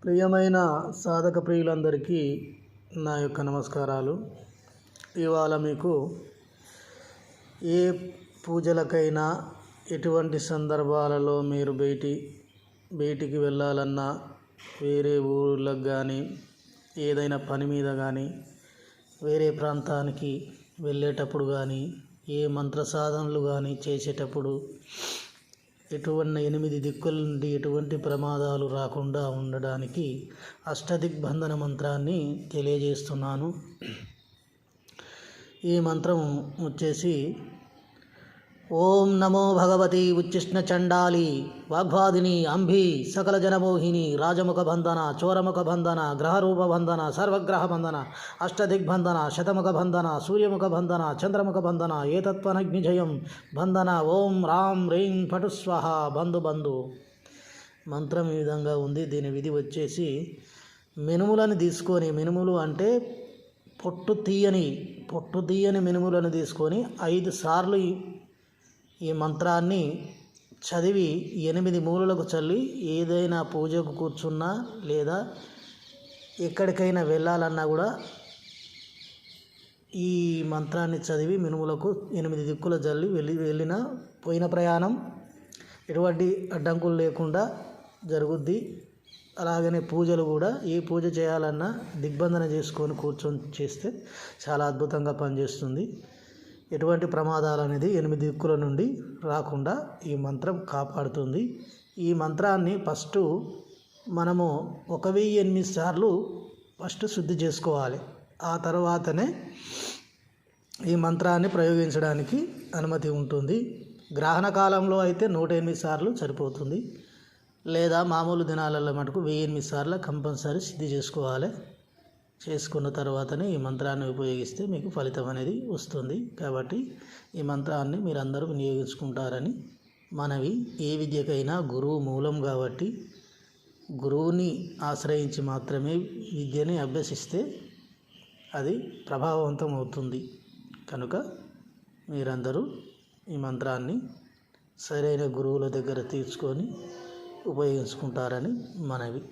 ప్రియమైన సాధక ప్రియులందరికీ నా యొక్క నమస్కారాలు. ఇవాళ మీకు ఏ పూజలకైనా ఎటువంటి సందర్భాలలో మీరు బయటికి వెళ్ళాలన్నా, వేరే ఊళ్ళకు కానీ, ఏదైనా పని మీద కానీ, వేరే ప్రాంతానికి వెళ్ళేటప్పుడు కానీ, ఏ మంత్ర సాధనలు కానీ చేసేటప్పుడు ఎటువంటి 8 దిక్కుల నుండి ఎటువంటి ప్రమాదాలు రాకుండా ఉండడానికి అష్టదిగ్బంధన మంత్రాన్ని తెలియజేస్తున్నాను. ఈ మంత్రం వచ్చేసి ఓం నమో భగవతి ఉచ్చిష్ణ చండాలి వాగ్వాదిని అంబి సకల జనమోహిని రాజముఖ బంధన చోరముఖ బంధన గ్రహరూప బంధన సర్వగ్రహ బంధన అష్టదిగ్బంధన శతముఖ బంధన సూర్యముఖ బంధన చంద్రముఖ బంధన ఏతత్వనగ్నిజయం బంధన ఓం రాం రీం ఫటు స్వహ బంధు. మంత్రం ఈ విధంగా ఉంది. దీని విధి వచ్చేసి మినుములను తీసుకొని, మినుములు అంటే పొట్టు తీయని మినుములను తీసుకొని 5 సార్లు ఈ మంత్రాన్ని చదివి 8 మూలలకు చల్లి ఏదైనా పూజకు కూర్చున్నా లేదా ఎక్కడికైనా వెళ్ళాలన్నా కూడా ఈ మంత్రాన్ని చదివి మినుములకు 8 దిక్కుల చల్లి పోయిన ప్రయాణం ఎటువంటి అడ్డంకులు లేకుండా జరుగుద్ది. అలాగనే పూజలు కూడా ఏ పూజ చేయాలన్నా దిగ్బంధన చేసుకొని కూర్చొని చేస్తే చాలా అద్భుతంగా పనిచేస్తుంది. ఎటువంటి ప్రమాదాలు అనేది 8 దిక్కుల నుండి రాకుండా ఈ మంత్రం కాపాడుతుంది. ఈ మంత్రాన్ని ఫస్ట్ మనము 1008 సార్లు ఫస్ట్ శుద్ధి చేసుకోవాలి. ఆ తర్వాతనే ఈ మంత్రాన్ని ప్రయోగించడానికి అనుమతి ఉంటుంది. గ్రహణ కాలంలో అయితే 108 సార్లు సరిపోతుంది. లేదా మామూలు దినాలలో మటుకు 1008 సార్లు కంపల్సరీ శుద్ధి చేసుకోవాలి. చేసుకున్న తర్వాతనే ఈ మంత్రాన్ని ఉపయోగిస్తే మీకు ఫలితం అనేది వస్తుంది. కాబట్టి ఈ మంత్రాన్ని మీరందరూ వినియోగించుకుంటారని మనవి. ఏ విద్యకైనా గురువు మూలం కాబట్టి గురువుని ఆశ్రయించి మాత్రమే విద్యని అభ్యసిస్తే అది ప్రభావవంతం అవుతుంది. కనుక మీరందరూ ఈ మంత్రాన్ని సరైన గురువుల దగ్గర తీర్చుకొని ఉపయోగించుకుంటారని మనవి.